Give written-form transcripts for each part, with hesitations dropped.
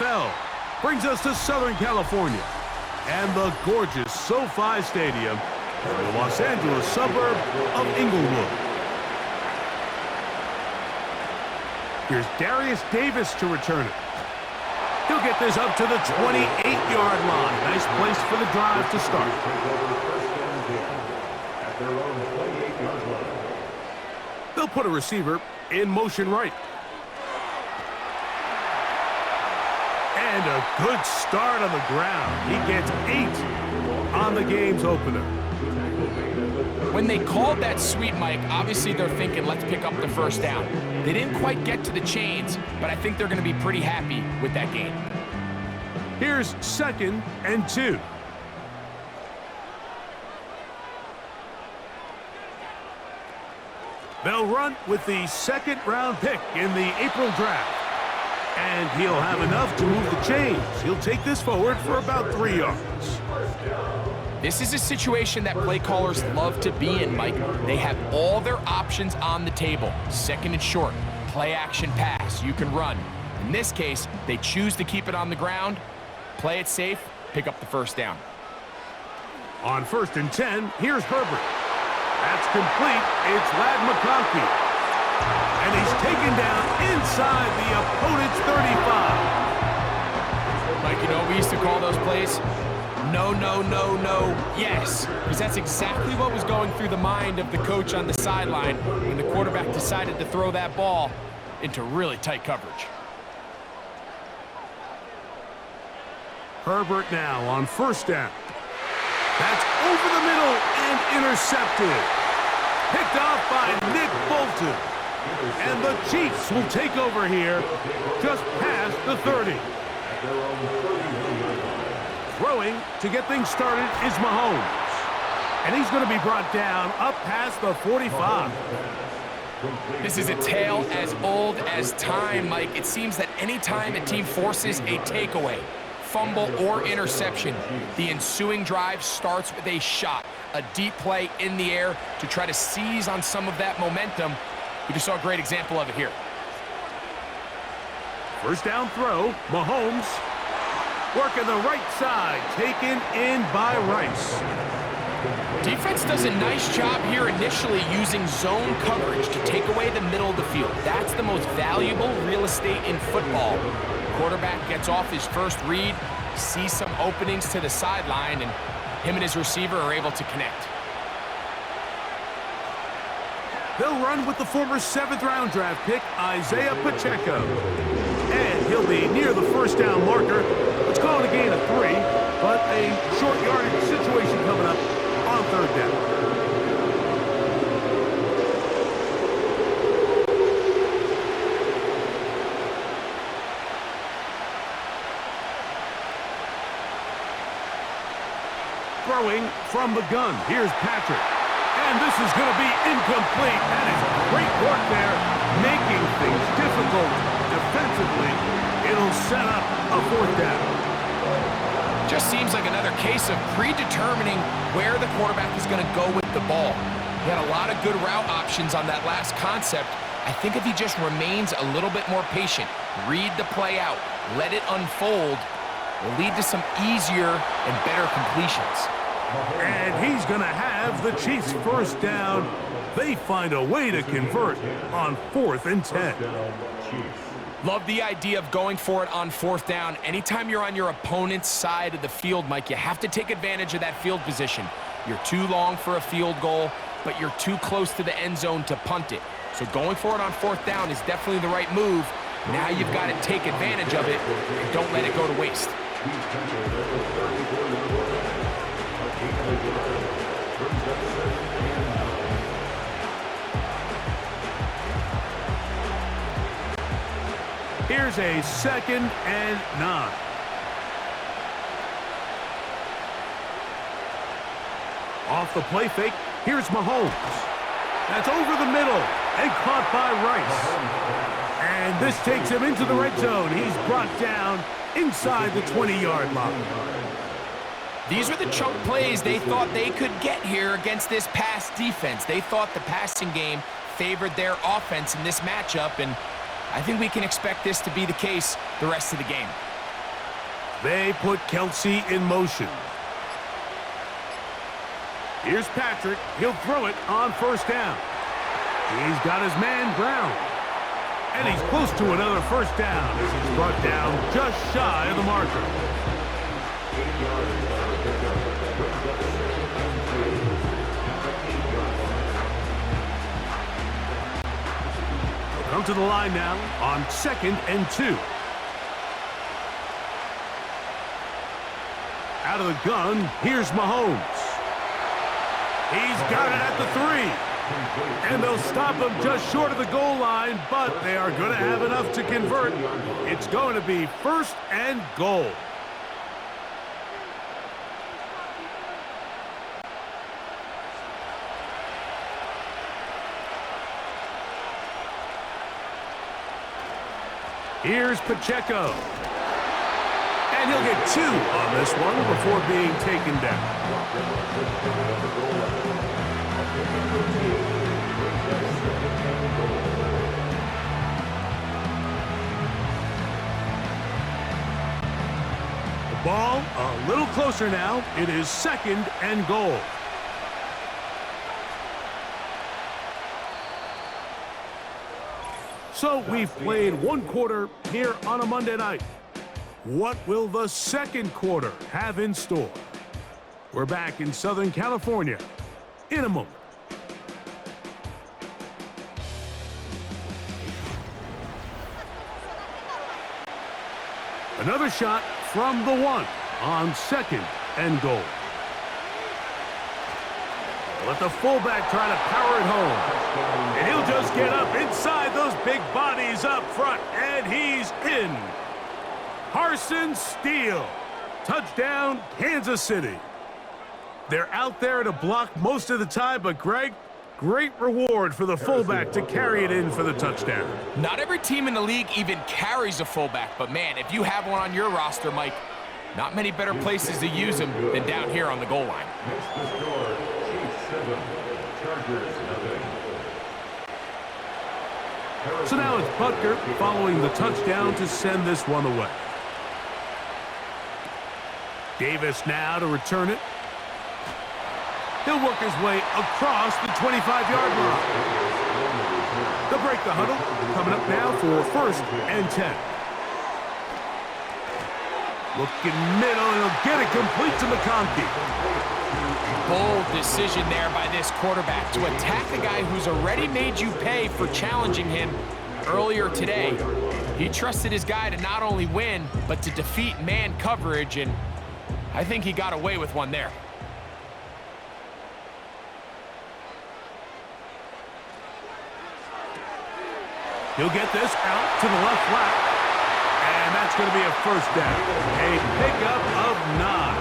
NFL brings us to Southern California and the gorgeous SoFi Stadium in the Los Angeles suburb of Inglewood. Here's Darius Davis to return it. He'll get this up to the 28-yard line. Nice place for the drive to start. They'll put a receiver in motion right. And a good start on the ground. He gets 8 on the game's opener. When they called that sweep, Mike, obviously they're thinking, let's pick up the first down. They didn't quite get to the chains, but I think they're going to be pretty happy with that gain. Here's 2nd and 2. They'll run with the 2nd-round pick in the April draft. And he'll have enough to move the chains. He'll take this forward for about 3 yards. This is a situation that play callers love to be in, Mike. They have all their options on the table. 2nd and short, play action pass, you can run. In this case, they choose to keep it on the ground, play it safe, pick up the first down. On 1st and 10, here's Herbert. That's complete. It's Lad McConkey. And he's taken down inside the opponent's 35. Mike, you know what we used to call those plays? No, no, no, no, yes. Because that's exactly what was going through the mind of the coach on the sideline when the quarterback decided to throw that ball into really tight coverage. Herbert now on 1st down. That's over the middle and intercepted. Picked off by Nick Bolton. And the Chiefs will take over here just past the 30. Throwing to get things started is Mahomes. And he's going to be brought down up past the 45. This is a tale as old as time, Mike. It seems that anytime a team forces a takeaway, fumble, or interception, the ensuing drive starts with a shot, a deep play in the air to try to seize on some of that momentum. We just saw a great example of it here. First down throw, Mahomes. Working the right side, taken in by Rice. Defense does a nice job here initially using zone coverage to take away the middle of the field. That's the most valuable real estate in football. Quarterback gets off his first read, sees some openings to the sideline, and him and his receiver are able to connect. They'll run with the former 7th-round draft pick, Isaiah Pacheco. And he'll be near the first down marker. Let's call it a gain of 3, but a short yardage situation coming up on 3rd down. Throwing from the gun. Here's Patrick. And this is going to be incomplete. That is great work there, making things difficult defensively. It'll set up a 4th down. Just seems like another case of predetermining where the quarterback is going to go with the ball. He had a lot of good route options on that last concept. I think if he just remains a little bit more patient, read the play out, let it unfold, will lead to some easier and better completions. And he's going to have the Chiefs' first down. They find a way to convert on 4th and 10. Love the idea of going for it on 4th down. Anytime you're on your opponent's side of the field, Mike, you have to take advantage of that field position. You're too long for a field goal, but you're too close to the end zone to punt it. So going for it on 4th down is definitely the right move. Now you've got to take advantage of it and don't let it go to waste. Here's a 2nd and 9. Off the play fake, here's Mahomes. That's over the middle and caught by Rice. And this takes him into the red zone. He's brought down inside the 20-yard line. These are the chunk plays they thought they could get here against this pass defense. They thought the passing game favored their offense in this matchup, and I think we can expect this to be the case the rest of the game. They put Kelsey in motion. Here's Patrick. He'll throw it on first down. He's got his man Brown. And he's close to another first down as he's brought down just shy of the marker. He'll come to the line now on 2nd and 2. Out of the gun, here's Mahomes. He's got it at the 3. And they'll stop him just short of the goal line, but they are going to have enough to convert. It's going to be 1st and goal. Here's Pacheco. And he'll get 2 on this one before being taken down. The ball a little closer now. It is 2nd and goal. So we've played 1 quarter here on a Monday night. What will the 2nd quarter have in store? We're back in Southern California in a moment. Another shot from the 1 on 2nd and goal. Let the fullback try to power it home. And he'll just get up inside those big bodies up front, and he's in. Carson Steele. Touchdown, Kansas City. They're out there to block most of the time, but Greg, great reward for the fullback to carry it in for the touchdown. Not every team in the league even carries a fullback, but man, if you have one on your roster, Mike, not many better places to use him than down here on the goal line. So now it's Butker following the touchdown to send this one away. Davis now to return it. He'll work his way across the 25-yard line. They'll break the huddle. Coming up now for 1st and 10. Looking middle, and he'll get it complete to McConkey. Bold decision there by this quarterback to attack the guy who's already made you pay for challenging him earlier today. He trusted his guy to not only win, but to defeat man coverage, and I think he got away with one there. He'll get this out to the left flat, and that's going to be a first down. A pickup of 9.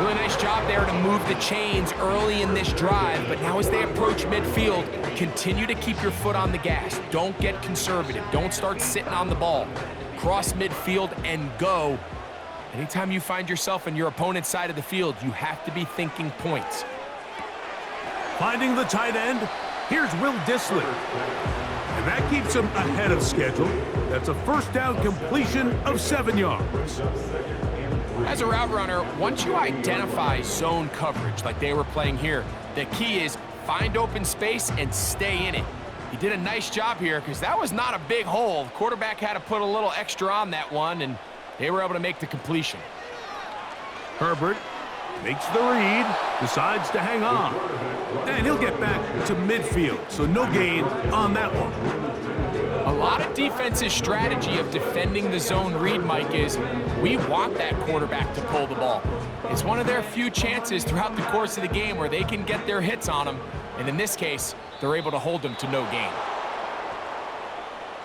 Really nice job there to move the chains early in this drive, but now as they approach midfield, continue to keep your foot on the gas. Don't get conservative. Don't start sitting on the ball. Cross midfield and go. Anytime you find yourself on your opponent's side of the field, you have to be thinking points. Finding the tight end, here's Will Dissly. And that keeps him ahead of schedule. That's a first down completion of 7 yards. As a route runner, once you identify zone coverage like they were playing here, the key is find open space and stay in it. He did a nice job here because that was not a big hole. The quarterback had to put a little extra on that one, and they were able to make the completion. Herbert makes the read, decides to hang on. And he'll get back to midfield, so no gain on that one. A lot of defense's strategy of defending the zone read, Mike, is we want that quarterback to pull the ball. It's one of their few chances throughout the course of the game where they can get their hits on him, and in this case, they're able to hold them to no gain.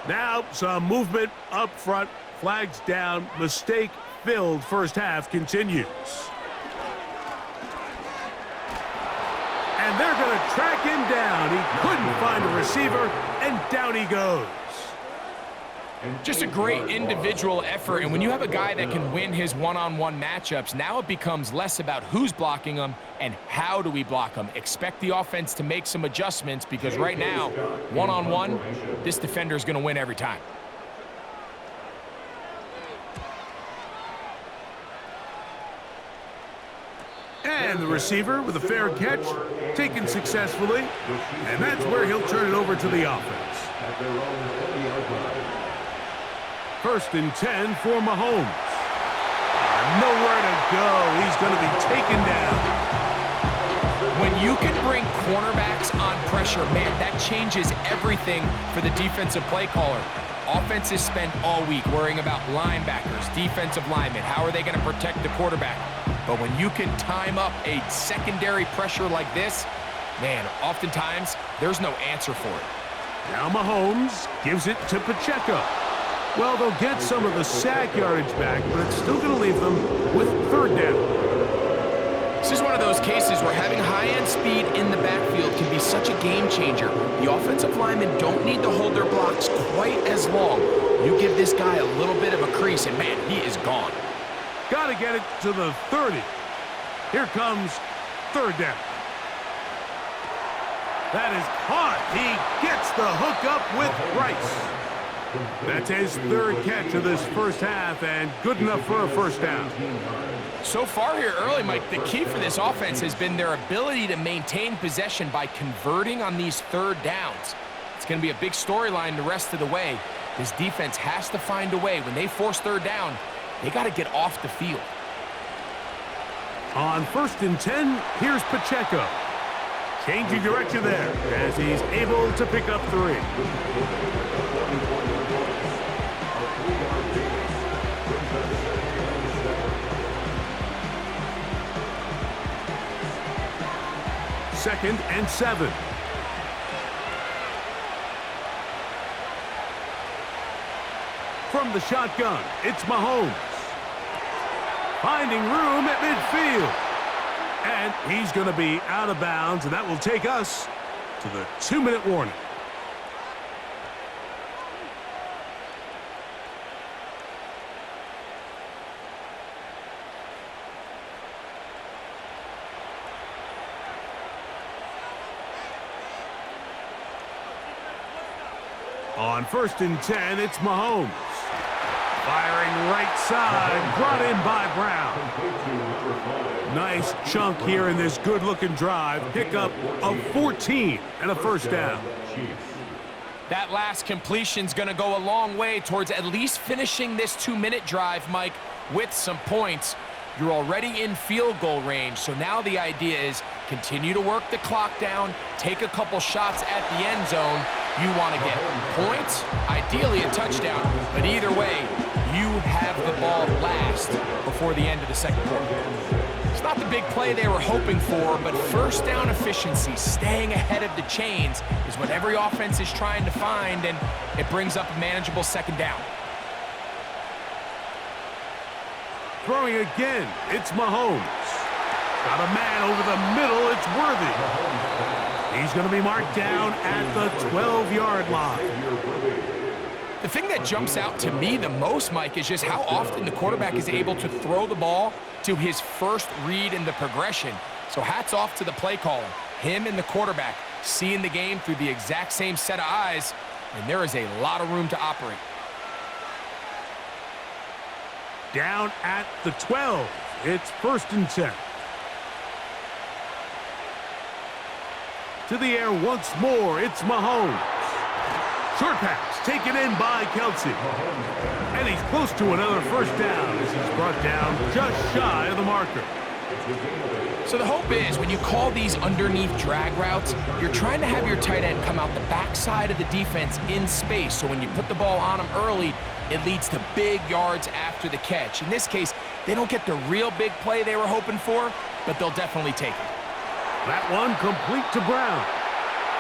Now, some movement up front, flags down, mistake-filled first half continues. And they're going to track him down. He couldn't find a receiver, and down he goes. Just a great individual effort, and when you have a guy that can win his one-on-one matchups, now it becomes less about who's blocking him and how do we block him. Expect the offense to make some adjustments because right now, one-on-one, this defender is going to win every time. And the receiver with a fair catch, taken successfully. And that's where he'll turn it over to the offense. First and 10 for Mahomes. Nowhere to go. He's going to be taken down. When you can bring cornerbacks on pressure, man, that changes everything for the defensive play caller. Offenses spend all week worrying about linebackers, defensive linemen. How are they going to protect the quarterback? But when you can time up a secondary pressure like this, man, oftentimes there's no answer for it. Now Mahomes gives it to Pacheco. Well, they'll get some of the sack yardage back, but it's still going to leave them with third down. This is one of those cases where having high-end speed in the backfield can be such a game changer. The offensive linemen don't need to hold their blocks quite as long. You give this guy a little bit of a crease, and man, he is gone. Got to get it to the 30. Here comes third down. That is caught. He gets the hook up with Rice. That's his third catch of this first half, and good enough for a first down. So far here early, Mike, the key for this offense has been their ability to maintain possession by converting on these third downs. It's going to be a big storyline the rest of the way. This defense has to find a way. When they force third down, they got to get off the field. On first and 10, here's Pacheco. Changing direction there as he's able to pick up 3. Second and 7. From the shotgun, it's Mahomes. Finding room at midfield. And he's going to be out of bounds, and that will take us to the 2-minute warning. On first and 10, it's Mahomes. Firing right side, brought in by Brown. Nice chunk here in this good-looking drive. Pickup of 14 and a first down. That last completion's going to go a long way towards at least finishing this 2-minute drive, Mike, with some points. You're already in field goal range, so now the idea is continue to work the clock down, take a couple shots at the end zone. You want to get points, ideally a touchdown, but either way, you have the ball last before the end of the second quarter. It's not the big play they were hoping for, but first down efficiency, staying ahead of the chains, is what every offense is trying to find, and it brings up a manageable second down. Throwing again, it's Mahomes. Got a man over the middle, it's Worthy. He's going to be marked down at the 12-yard line. The thing that jumps out to me the most, Mike, is just how often the quarterback is able to throw the ball to his first read in the progression. So hats off to the play caller. Him and the quarterback seeing the game through the exact same set of eyes, and there is a lot of room to operate. Down at the 12, it's first and 10. To the air once more, it's Mahomes. Short pass taken in by Kelsey. And he's close to another first down as he's brought down just shy of the marker. So the hope is when you call these underneath drag routes, you're trying to have your tight end come out the backside of the defense in space. So when you put the ball on him early, it leads to big yards after the catch. In this case, they don't get the real big play they were hoping for, but they'll definitely take it. That one complete to Brown.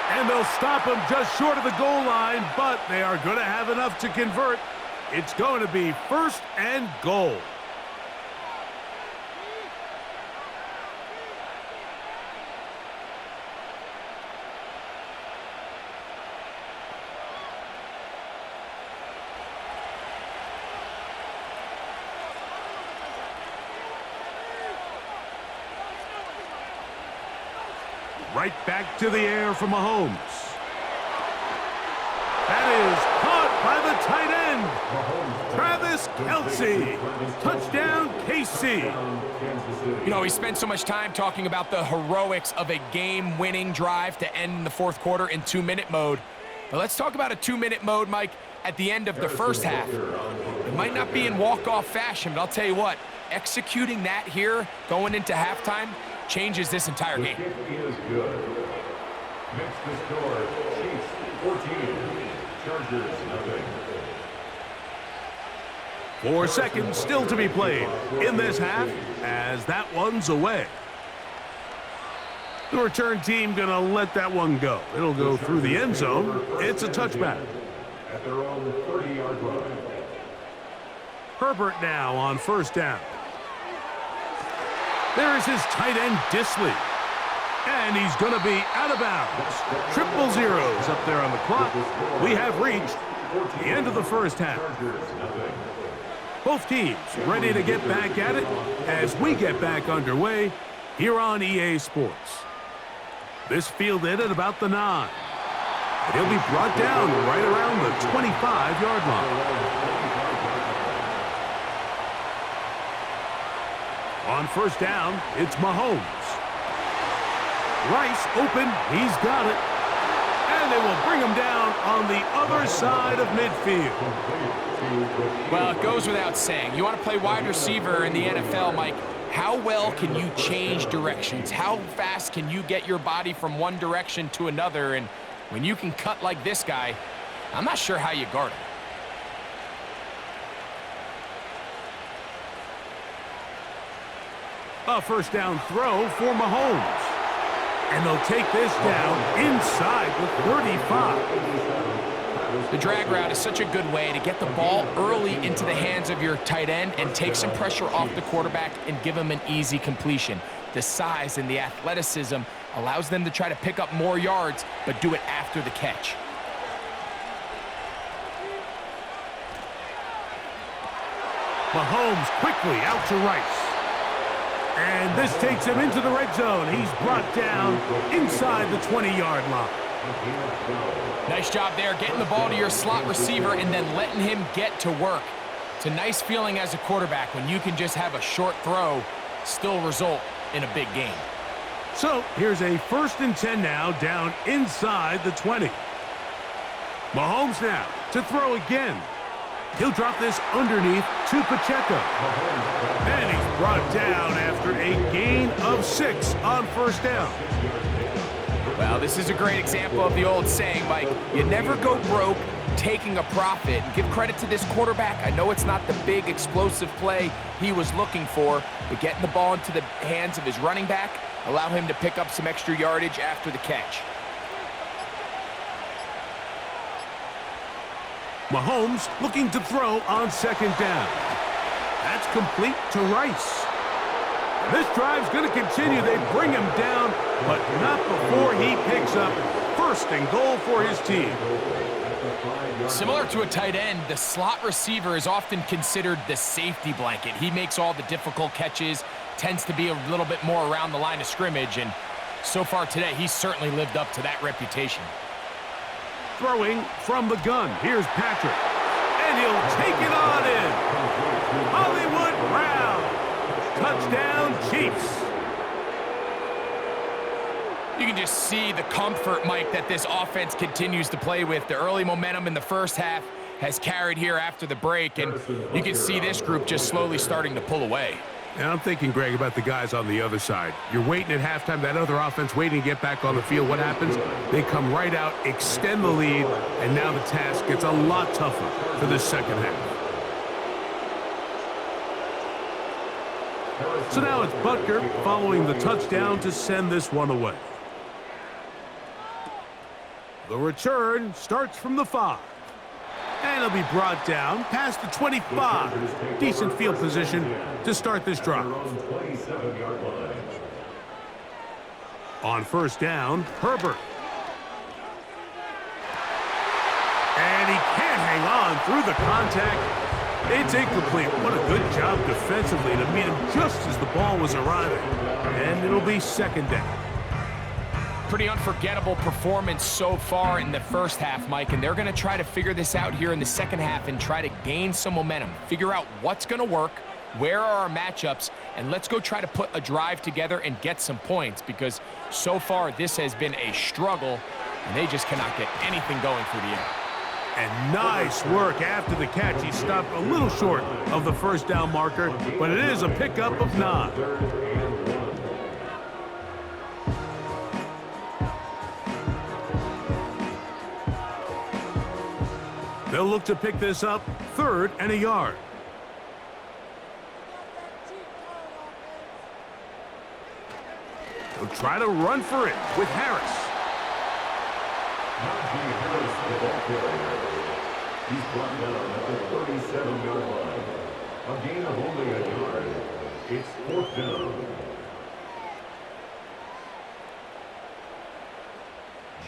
And they'll stop him just short of the goal line, but they are going to have enough to convert. It's going to be first and goal. Right back to the air for Mahomes. That is caught by the tight end, Travis Kelce. Touchdown, KC. You know, we spent so much time talking about the heroics of a game-winning drive to end the fourth quarter in 2-minute mode. But let's talk about a 2-minute mode, Mike, at the end of the first half. It might not be in walk-off fashion, but I'll tell you what, executing that here going into halftime changes this entire game. Next to score, Chiefs 14, Chargers nothing. 4 seconds still to be played in this half as that one's away. The return team gonna let that one go. It'll go through the end zone. It's a touchback. At their own 30-yard line. Herbert now on first down. There is his tight end, Disley. And he's going to be out of bounds. 000 up there on the clock. We have reached the end of the first half. Both teams ready to get back at it as we get back underway here on EA Sports. This fielded at about the 9. And he'll be brought down right around the 25-yard line. On first down, it's Mahomes. Rice open, he's got it. And they will bring him down on the other side of midfield. Well, it goes without saying. You want to play wide receiver in the NFL, Mike. How well can you change directions? How fast can you get your body from one direction to another? And when you can cut like this guy, I'm not sure how you guard him. A first down throw for Mahomes. And they'll take this down inside the 35. The drag route is such a good way to get the ball early into the hands of your tight end and take some pressure off the quarterback and give him an easy completion. The size and the athleticism allows them to try to pick up more yards, but do it after the catch. Mahomes quickly out to Rice. And this takes him into the red zone. He's brought down inside the 20-yard line. Nice job there, getting the ball to your slot receiver and then letting him get to work. It's a nice feeling as a quarterback when you can just have a short throw, still result in a big game. So here's a 1st and 10 now, down inside the 20. Mahomes now to throw again. He'll drop this underneath to Pacheco. And he's brought down after a gain of 6 on first down. Well, this is a great example of the old saying, Mike. You never go broke taking a profit. And give credit to this quarterback. I know it's not the big explosive play he was looking for, but getting the ball into the hands of his running back allow him to pick up some extra yardage after the catch. Mahomes looking to throw on second down. That's complete to Rice. This drive's going to continue. They bring him down, but not before he picks up 1st and goal for his team. Similar to a tight end, the slot receiver is often considered the safety blanket. He makes all the difficult catches, tends to be a little bit more around the line of scrimmage, and so far today, he's certainly lived up to that reputation. Throwing from the gun. Here's Patrick. And he'll take it on in. Hollywood Brown. Touchdown, Chiefs. You can just see the comfort, Mike, that this offense continues to play with. The early momentum in the first half has carried here after the break, and you can see this group just slowly starting to pull away. And I'm thinking, Greg, about the guys on the other side. You're waiting at halftime, that other offense waiting to get back on the field. What happens? They come right out, extend the lead, and now the task gets a lot tougher for this second half. So now it's Butker following the touchdown to send this one away. The return starts from the 5. And it'll be brought down past the 25. Decent field position to start this drive. On first down, Herbert. And he can't hang on through the contact. It's incomplete. What a good job defensively to meet him just as the ball was arriving. And it'll be second down. Pretty unforgettable performance so far in the first half, Mike, and they're going to try to figure this out here in the second half and try to gain some momentum, figure out what's going to work, where are our matchups, and let's go try to put a drive together and get some points, because so far this has been a struggle, and they just cannot get anything going through the air. And nice work after the catch. He stopped a little short of the first down marker, but it is a pickup of 9. They'll look to pick this up 3rd and a yard. They'll try to run for it with Harris. The ball carrier. He's brought down at the 37-yard line. A gain of only a yard. It's 4th down.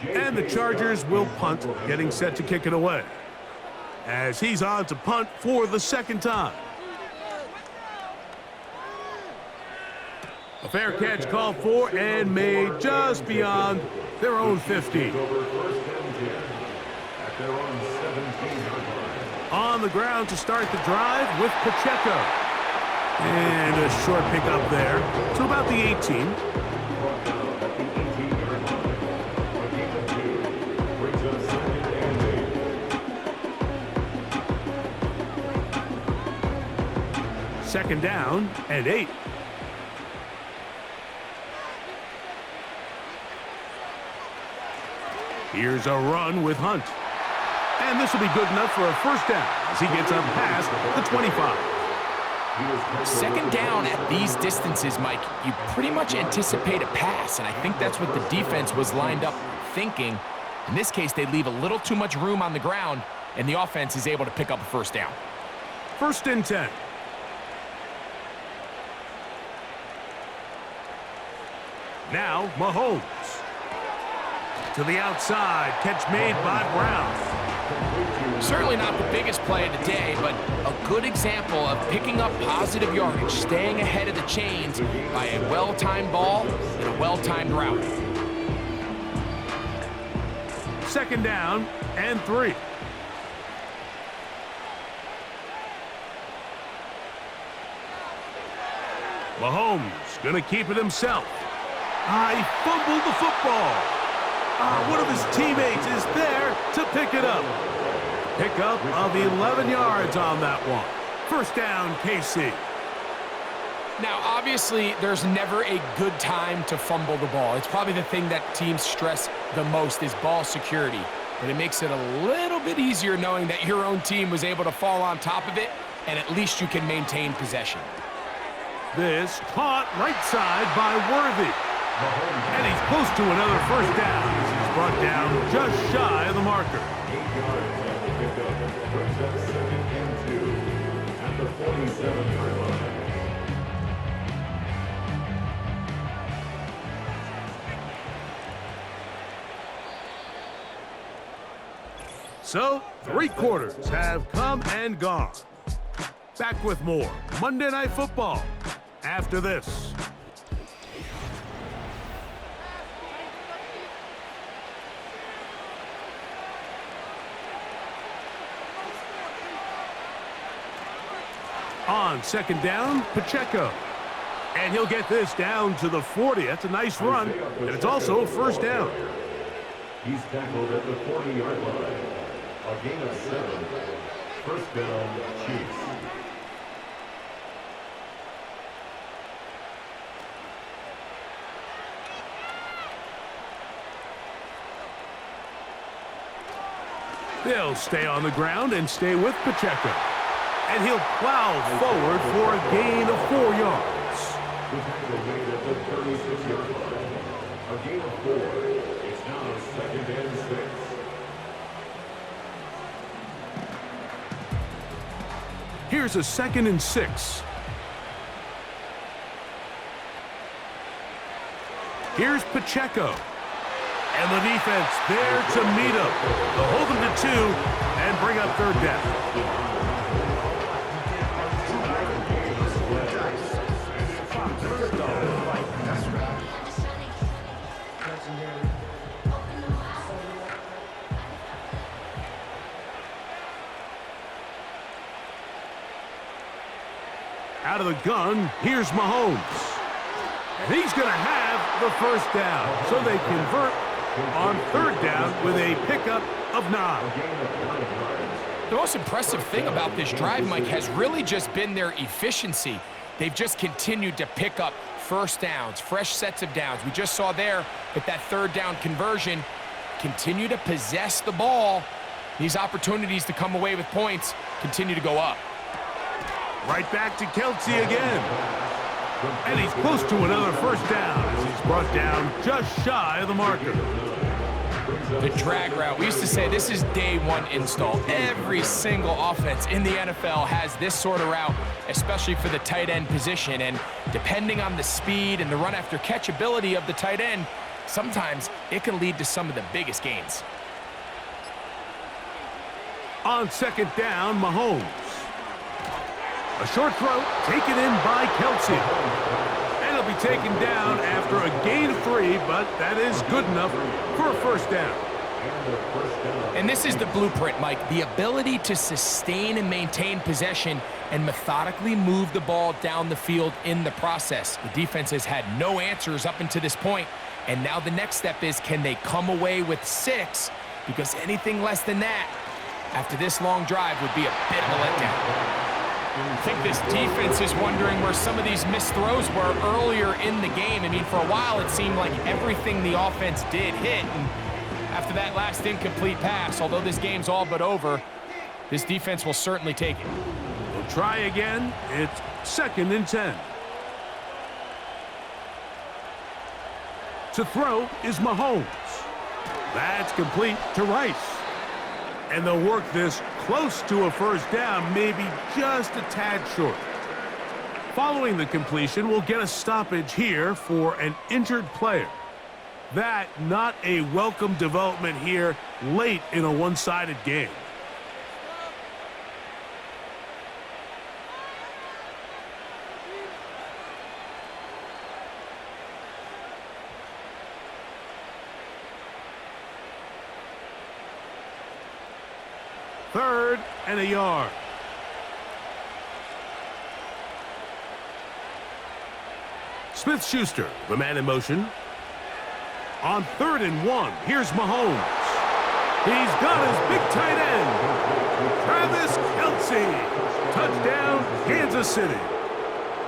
And the Chargers will punt, getting set to kick it away, as he's on to punt for the 2nd time. A fair catch called for and made just beyond their own 50. On the ground to start the drive with Pacheco. And a short pickup there to about the 18. Second down and 8. Here's a run with Hunt. And this will be good enough for a first down as he gets up past the 25. Second down at these distances, Mike, you pretty much anticipate a pass, and I think that's what the defense was lined up thinking. In this case, they leave a little too much room on the ground, and the offense is able to pick up a first down. 1st and 10. Now, Mahomes. To the outside, catch made by Brown. Certainly not the biggest play of the day, but a good example of picking up positive yardage, staying ahead of the chains by a well-timed ball and a well-timed route. 2nd down and 3. Mahomes gonna keep it himself. He fumbled the football. One of his teammates is there to pick it up. Pickup of 11 yards on that one. First down, KC. Now, obviously, there's never a good time to fumble the ball. It's probably the thing that teams stress the most is ball security. But it makes it a little bit easier knowing that your own team was able to fall on top of it, and at least you can maintain possession. This caught right side by Worthy. And he's close to another first down as he's brought down just shy of the marker. 8 yards on the pickup. Brings up 2nd and 2 at the 47-yard line. So, 3 quarters have come and gone. Back with more Monday Night Football after this. On 2nd down, Pacheco. And he'll get this down to the 40. That's a nice run, and it's also a first down. He's tackled at the 40-yard line. A gain of 7. First down, Chiefs. They'll stay on the ground and stay with Pacheco. And he'll plow forward for a gain of 4 yards. The tackle made at the 36-yard line. A gain of 4. It's now 2nd and 6. Here's a 2nd and 6. Here's Pacheco. And the defense there to meet him. They'll hold him to 2 and bring up 3rd down. Out of the gun, here's Mahomes. And he's going to have the first down. So they convert on third down with a pickup of 9. The most impressive thing about this drive, Mike, has really just been their efficiency. They've just continued to pick up first downs, fresh sets of downs. We just saw there with that third down conversion, continue to possess the ball. These opportunities to come away with points continue to go up. Right back to Kelsey again. And he's close to another first down as he's brought down just shy of the marker. The drag route. We used to say this is day one install. Every single offense in the NFL has this sort of route, especially for the tight end position. And depending on the speed and the run after catch ability of the tight end, sometimes it can lead to some of the biggest gains. On second down, Mahomes. A short throw taken in by Kelsey. And he'll be taken down after a gain of 3, but that is good enough for a first down. And this is the blueprint, Mike. The ability to sustain and maintain possession and methodically move the ball down the field in the process. The defense has had no answers up until this point, and now the next step is, can they come away with 6? Because anything less than that after this long drive would be a bit of a letdown. I think this defense is wondering where some of these missed throws were earlier in the game. I mean, for a while, it seemed like everything the offense did hit. And after that last incomplete pass, although this game's all but over, this defense will certainly take it. We'll try again. It's 2nd and 10. To throw is Mahomes. That's complete to Rice. And they'll work this close to a first down, maybe just a tad short. Following the completion, we'll get a stoppage here for an injured player. That not a welcome development here late in a one-sided game. Third and a yard. Smith-Schuster, the man in motion. On 3rd and 1, here's Mahomes. He's got his big tight end, Travis Kelce. Touchdown, Kansas City.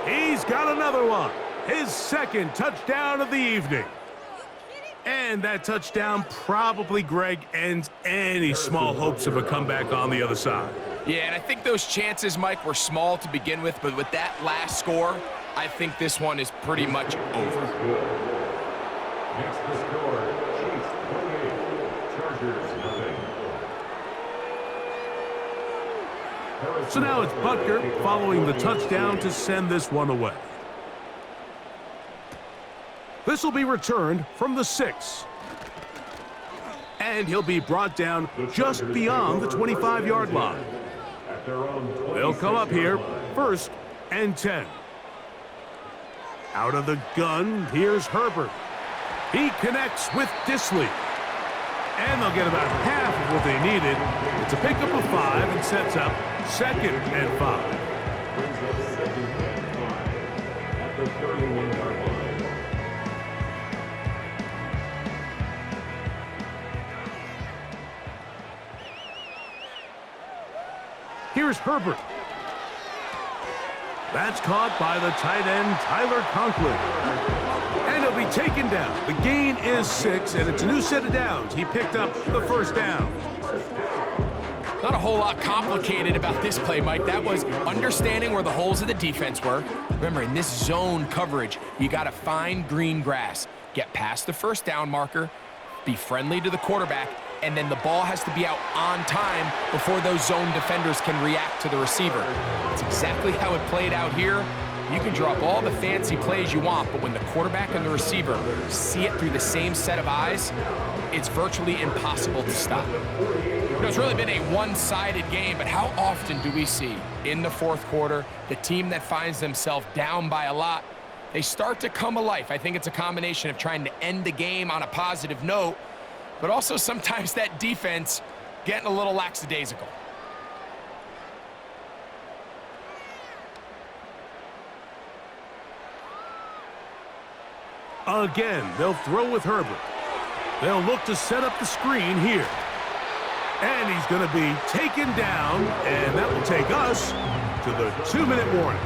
He's got another one. His 2nd touchdown of the evening. And that touchdown probably, Greg, ends any small hopes of a comeback on the other side. Yeah, and I think those chances, Mike, were small to begin with, but with that last score, I think this one is pretty much over. Next to score, Chiefs 28, Chargers nothing. So now it's Butker following the touchdown to send this one away. This will be returned from the 6. And he'll be brought down just beyond the 25-yard line. They'll come up here, 1st and 10. Out of the gun, here's Herbert. He connects with Disley. And they'll get about half of what they needed. It's a pickup of 5 and sets up 2nd and 5. Brings up 2nd and 5 at the 31-yard line. Here's Herbert. That's caught by the tight end, Tyler Conklin. And he'll be taken down. The gain is 6, and it's a new set of downs. He picked up the first down. Not a whole lot complicated about this play, Mike. That was understanding where the holes of the defense were. Remember, in this zone coverage, you got to find green grass, get past the first down marker, be friendly to the quarterback, and then the ball has to be out on time before those zone defenders can react to the receiver. That's exactly how it played out here. You can draw up all the fancy plays you want, but when the quarterback and the receiver see it through the same set of eyes, it's virtually impossible to stop. You know, it's really been a one-sided game, but how often do we see in the 4th quarter the team that finds themselves down by a lot, they start to come alive? I think it's a combination of trying to end the game on a positive note, but also sometimes that defense getting a little lackadaisical. Again, they'll throw with Herbert. They'll look to set up the screen here. And he's going to be taken down, and that will take us to the 2-minute warning.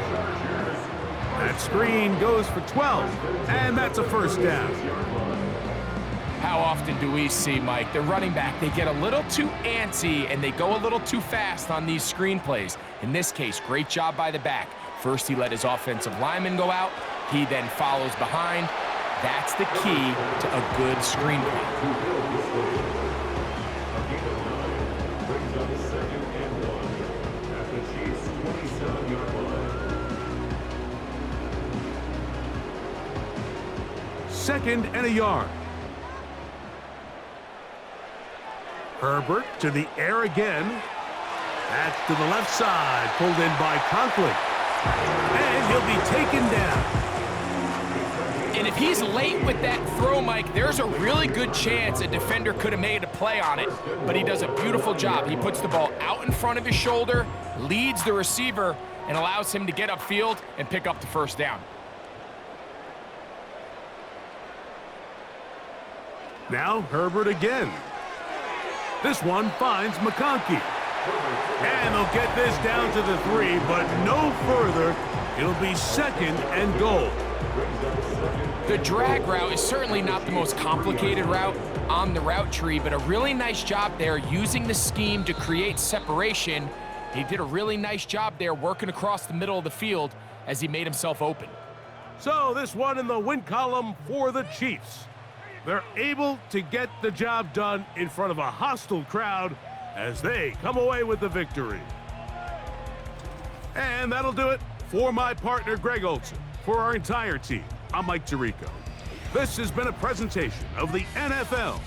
That screen goes for 12, and that's a first down. How often do we see, Mike, the running back, they get a little too antsy and they go a little too fast on these screen plays. In this case, great job by the back. First, he let his offensive lineman go out. He then follows behind. That's the key to a good screen play. Second and a yard. Herbert to the air again. Back to the left side, pulled in by Conklin. And he'll be taken down. And if he's late with that throw, Mike, there's a really good chance a defender could have made a play on it, but he does a beautiful job. He puts the ball out in front of his shoulder, leads the receiver, and allows him to get upfield and pick up the first down. Now Herbert again. This one finds McConkey. And they'll get this down to the 3, but no further. It'll be second and goal. The drag route is certainly not the most complicated route on the route tree, but a really nice job there using the scheme to create separation. He did a really nice job there working across the middle of the field as he made himself open. So this one in the win column for the Chiefs. They're able to get the job done in front of a hostile crowd as they come away with the victory. And that'll do it for my partner, Greg Olson. For our entire team, I'm Mike Tirico. This has been a presentation of the NFL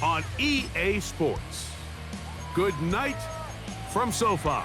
on EA Sports. Good night from SoFi.